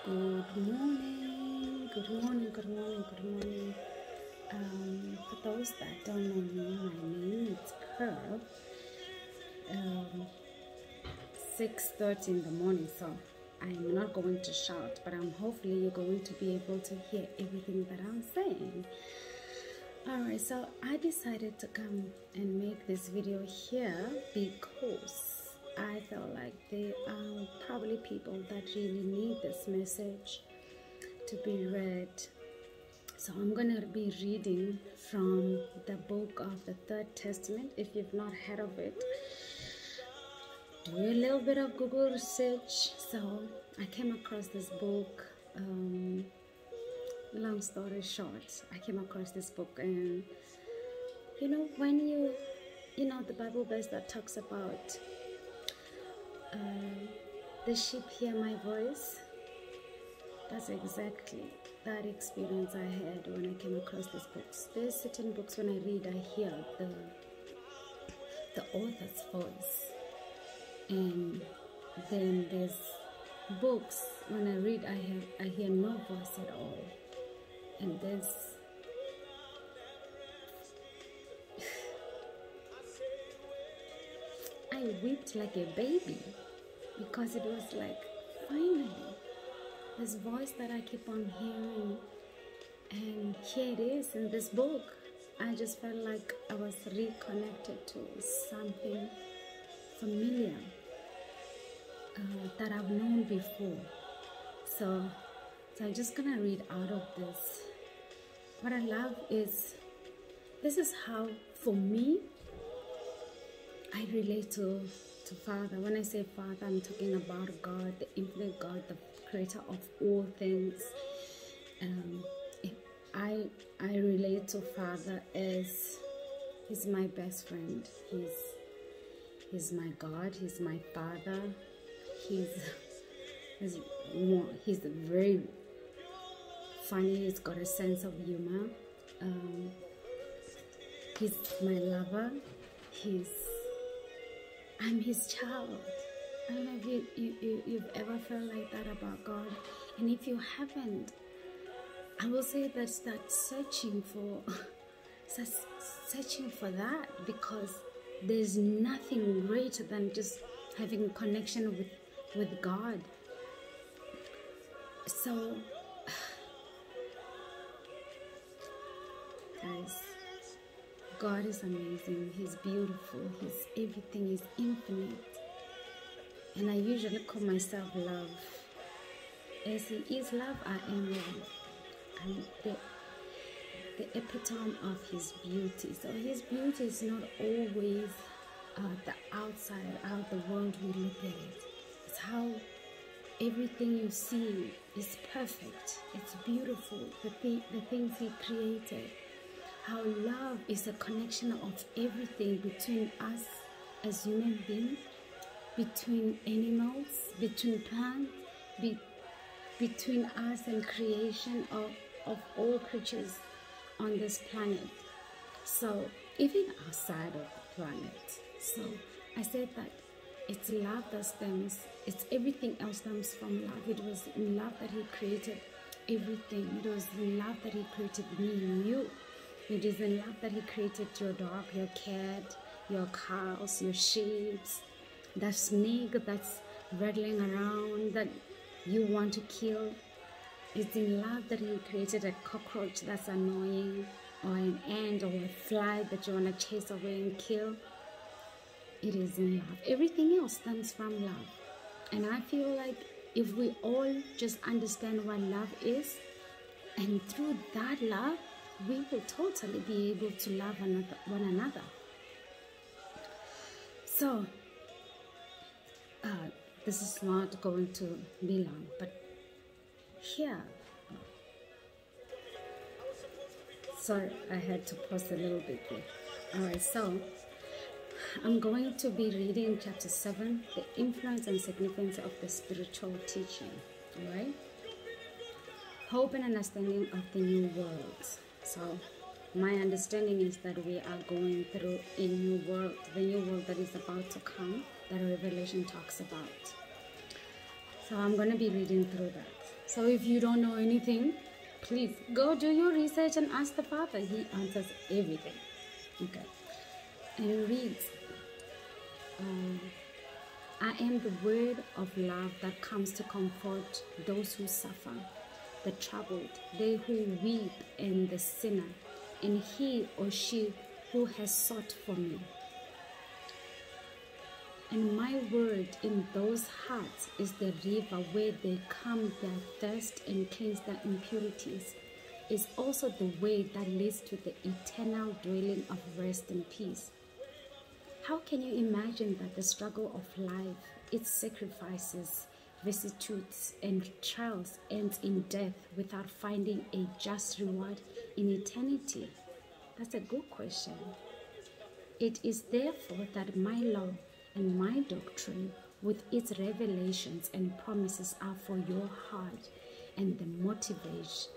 Good morning, good morning, good morning, good morning. For those that don't know me, my name is Pearl. 6:30 in the morning, so I'm not going to shout, but hopefully you're going to be able to hear everything that I'm saying. Alright, so I decided to come and make this video here because I felt like there are probably people that really need this message to be read. So I'm going to be reading from the book of the Third Testament. If you've not heard of it, do a little bit of Google research. So I came across this book. Long story short, I came across this book, and when the Bible verse that talks about the sheep hear my voice, that's exactly that experience I had when I came across these books. There's certain books when I read, I hear the author's voice, and then there's books when I read, I hear no voice at all. And I wept like a baby because it was like, finally, this voice that I keep on hearing, and here it is in this book. I just felt like I was reconnected to something familiar that I've known before. So I'm just gonna read out of this. What I love is, this is how, for me, I relate to Father. When I say Father, I'm talking about God, the infinite God, the creator of all things. I relate to Father as he's my best friend. He's my God. He's my Father. He's very funny. He's got a sense of humor. He's my lover. I'm his child. I don't know if you've ever felt like that about God, and if you haven't, I will say that start searching for that, because there's nothing greater than just having a connection with God. So guys, God is amazing. He's beautiful. He's everything. He's infinite. And I usually call myself love. As he is love, I am love. I'm the epitome of his beauty. So his beauty is not always the outside, how the world will look at it. It's how everything you see is perfect. It's beautiful. The things he created. How love is a connection of everything between us as human beings, between animals, between plants, between us and creation of all creatures on this planet. So even outside of the planet. So I said that it's love that stems, it's everything else stems from love. It was in love that he created everything. It was in love that he created me and you. It is in love that he created your dog, your cat, your cows, your sheep, that snake that's rattling around that you want to kill. It's in love that he created a cockroach that's annoying, or an ant, or a fly that you want to chase away and kill. It is in love. Everything else stems from love. And I feel like if we all just understand what love is, and through that love, we will totally be able to love one another. So, this is not going to be long, but here, sorry, I had to pause a little bit there. Alright, so I'm going to be reading chapter 7, the influence and significance of the spiritual teaching. Alright? Hope and understanding of the new world. So my understanding is that we are going through a new world, the new world that is about to come, that Revelation talks about. So I'm going to be reading through that. So if you don't know anything, please go do your research and ask the Father. He answers everything. Okay. And it reads, I am the word of love that comes to comfort those who suffer, the troubled, they who weep, and the sinner, and he or she who has sought for me. And my word in those hearts is the river where they calm their thirst and cleanse their impurities. Is also the way that leads to the eternal dwelling of rest and peace. How can you imagine that the struggle of life, its sacrifices, vicissitudes, and trials ends in death without finding a just reward in eternity? That's a good question. It is therefore that my law and my doctrine, with its revelations and promises, are for your heart, and the motivation,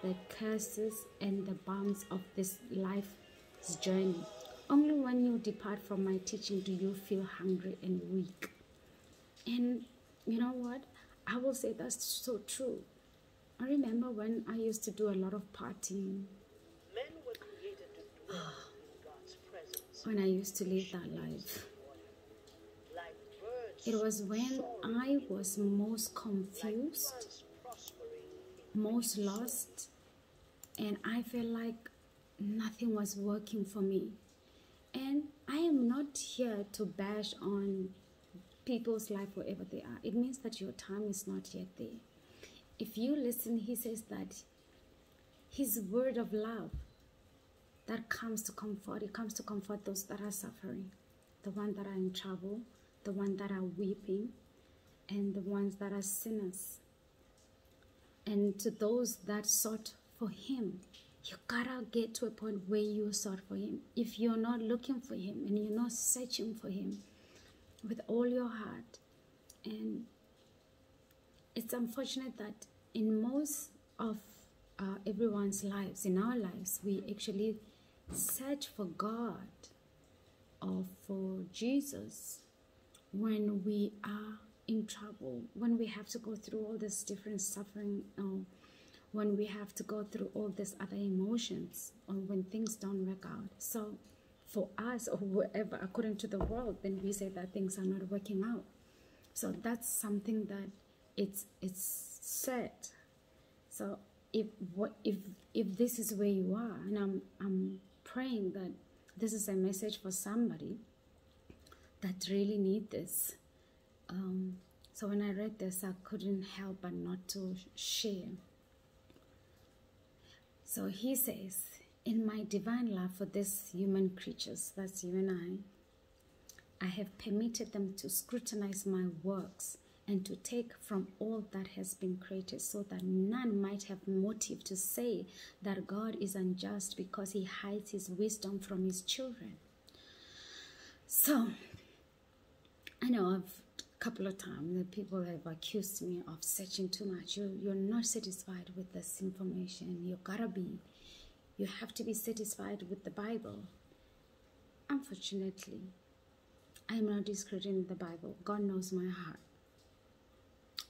the curses, and the bounds of this life's journey. Only when you depart from my teaching do you feel hungry and weak. And you know what? I will say that's so true. I remember when I used to do a lot of partying. Men were created to dwell in God's presence. When I used to live that life. It was when I was most confused, most lost, and I felt like nothing was working for me. And I am not here to bash on people's life wherever they are. It means that your time is not yet there. If you listen, he says that his word of love that comes to comfort, it comes to comfort those that are suffering, the ones that are in trouble, the ones that are weeping, and the ones that are sinners. And to those that sought for him, you gotta get to a point where you sought for him. If you're not looking for him and you're not searching for him with all your heart, and it's unfortunate that in most of everyone's lives, in our lives, we actually search for God or for Jesus when we are in trouble, when we have to go through all this different suffering, when we have to go through all these other emotions, or when things don't work out. So for us, or whoever, according to the world, then we say that things are not working out. So that's something that it's sad. So if this is where you are, and I'm praying that this is a message for somebody that really need this. So when I read this, I couldn't help but not to share. So he says, in my divine love for these human creatures, that's you and I have permitted them to scrutinize my works and to take from all that has been created, so that none might have motive to say that God is unjust because he hides his wisdom from his children. So I know a couple of times that people have accused me of searching too much. You're not satisfied with this information. You have to be satisfied with the Bible. Unfortunately, I'm not discrediting the Bible. God knows my heart.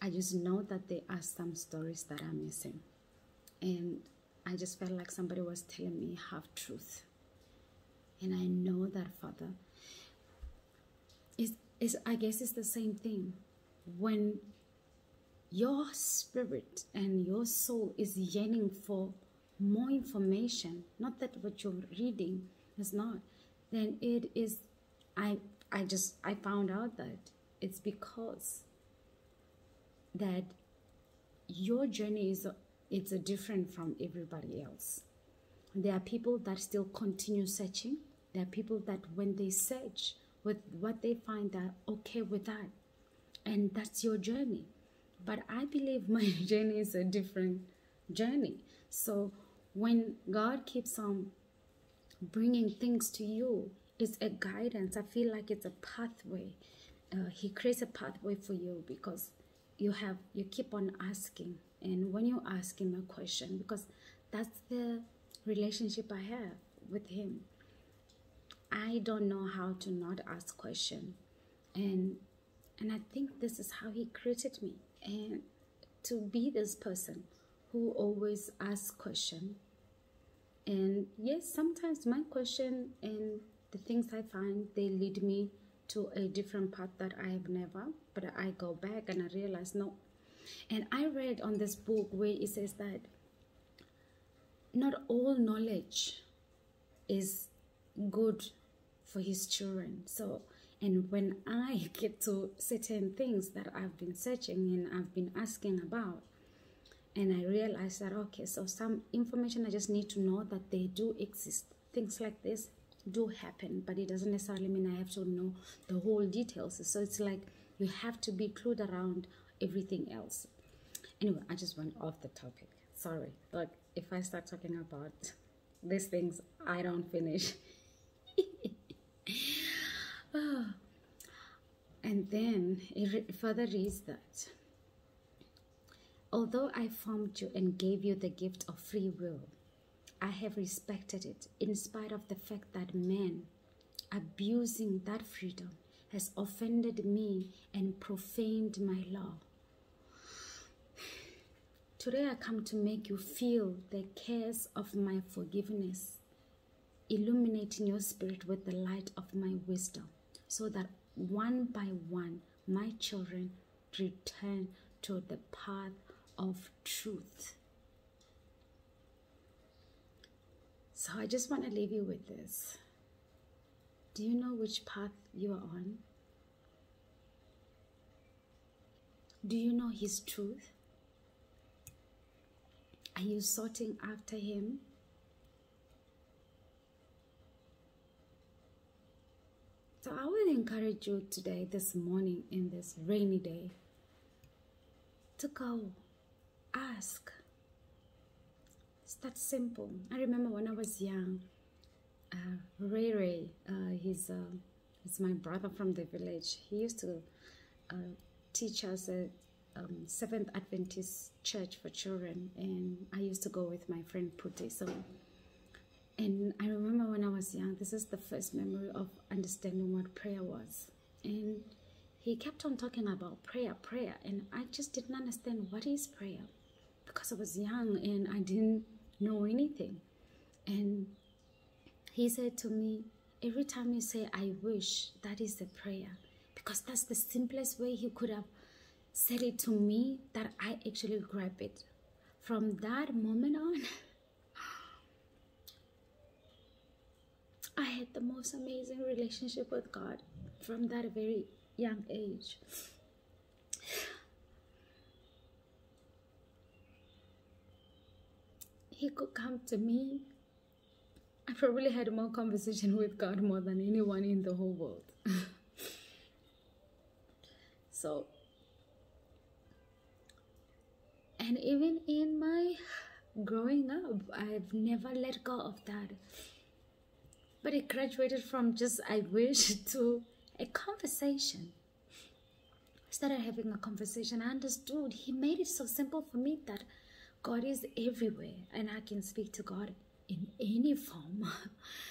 I just know that there are some stories that are missing. And I just felt like somebody was telling me half truth. And I know that, Father, I guess it's the same thing. When your spirit and your soul is yearning for more information, not that what you're reading is not, then it is, I found out that it's because that your journey it's different from everybody else. There are people that still continue searching. There are people that when they search with what they find, they're okay with that. And that's your journey. But I believe my journey is a different journey. So when God keeps on bringing things to you, it's a guidance. I feel like it's a pathway. He creates a pathway for you because you keep on asking. And when you ask him a question, because that's the relationship I have with him, I don't know how to not ask question. And I think this is how he created me. And to be this person who always asks questions. And yes, sometimes my question and the things I find, they lead me to a different path that I have never, but I go back and I realize no. And I read on this book where it says that not all knowledge is good for his children. So, and when I get to certain things that I've been searching and I've been asking about, and I realize that, okay, so some information I just need to know that they do exist. Things like this do happen, but it doesn't necessarily mean I have to know the whole details. So it's like you have to be clued around everything else. Anyway, I just went off the topic. Sorry. Like, if I start talking about these things, I don't finish. And then it further reads that, although I formed you and gave you the gift of free will, I have respected it in spite of the fact that man, abusing that freedom, has offended me and profaned my law. Today I come to make you feel the cares of my forgiveness, illuminating your spirit with the light of my wisdom, so that one by one my children return to the path of truth. So I just want to leave you with this. Do you know which path you are on? Do you know his truth? Are you sorting after him? So I will encourage you today, this morning, in this rainy day, to go ask. It's that simple. I remember when I was young, Ray, he's my brother from the village. He used to teach us at Seventh Adventist Church for children, and I used to go with my friend Puti. So, and I remember when I was young, this is the first memory of understanding what prayer was. And he kept on talking about prayer, and I just didn't understand what is prayer, because I was young and I didn't know anything. And he said to me, every time you say I wish, that is a prayer, because that's the simplest way he could have said it to me, that I actually grabbed it. From that moment on, I had the most amazing relationship with God from that very young age. He could come to me. I probably had more conversation with God more than anyone in the whole world. So, and even in my growing up, I've never let go of that. But it graduated from just I wish to a conversation. I started having a conversation. I understood. He made it so simple for me that God is everywhere and I can speak to God in any form.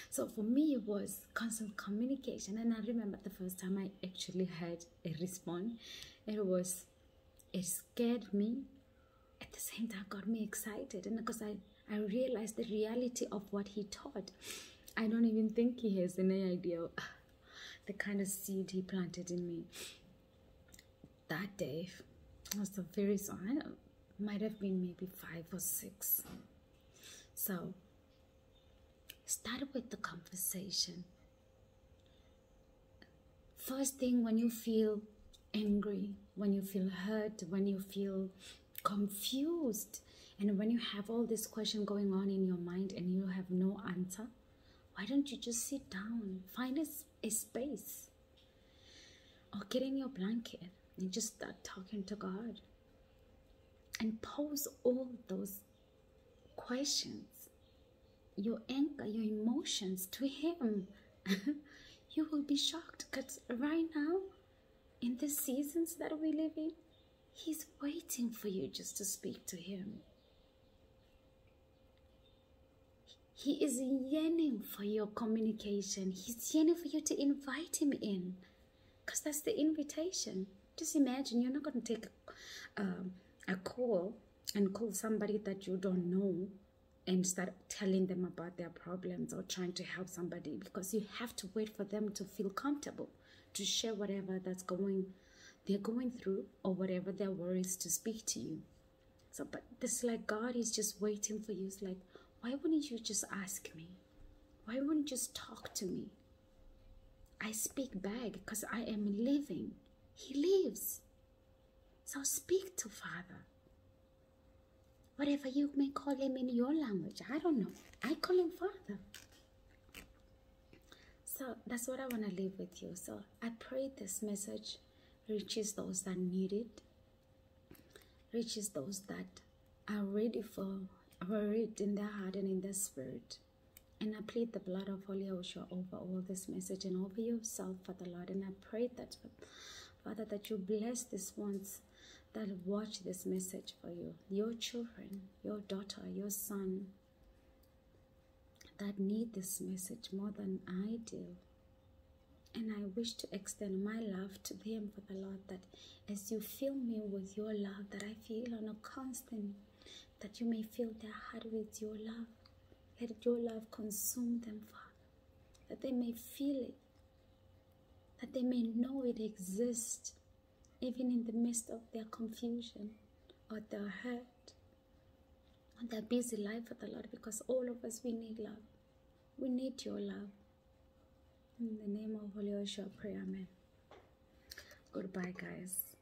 So for me, it was constant communication. And I remember the first time I actually had a response. It scared me. At the same time, got me excited. And because I realized the reality of what he taught. I don't even think he has any idea of the kind of seed he planted in me. That day was the very song. Might have been maybe 5 or 6. So, start with the conversation. First thing, when you feel angry, when you feel hurt, when you feel confused, and when you have all this question going on in your mind and you have no answer, why don't you just sit down, find a space, or get in your blanket and just start talking to God and pose all those questions, your anger, your emotions to him. You will be shocked, because right now, in the seasons that we live in, he's waiting for you just to speak to him. He is yearning for your communication. He's yearning for you to invite him in, because that's the invitation. Just imagine you're not going to take a call and call somebody that you don't know and start telling them about their problems or trying to help somebody, because you have to wait for them to feel comfortable to share whatever they're going through, or whatever their worries, to speak to you. So, but this, like, God is just waiting for you. It's like, why wouldn't you just ask me? Why wouldn't you just talk to me? I speak back because I am living. He lives. So speak to Father. Whatever you may call him in your language, I don't know. I call him Father. So that's what I want to leave with you. So I pray this message reaches those that need it, reaches those that are ready for it in their heart and in their spirit. And I plead the blood of Holy Ocean over all this message and over yourself, Father Lord. And I pray that, Father, that you bless these ones that watch this message for you, your children, your daughter, your son, that need this message more than I do. And I wish to extend my love to them, Father Lord, that as you fill me with your love, that I feel on a constant, that you may fill their heart with your love. Let your love consume them, Father, that they may feel it, that they may know it exists, even in the midst of their confusion or their hurt or their busy life, Father Lord, because all of us, we need love. We need your love. In the name of Holy Ocean, I pray, amen. Goodbye, guys.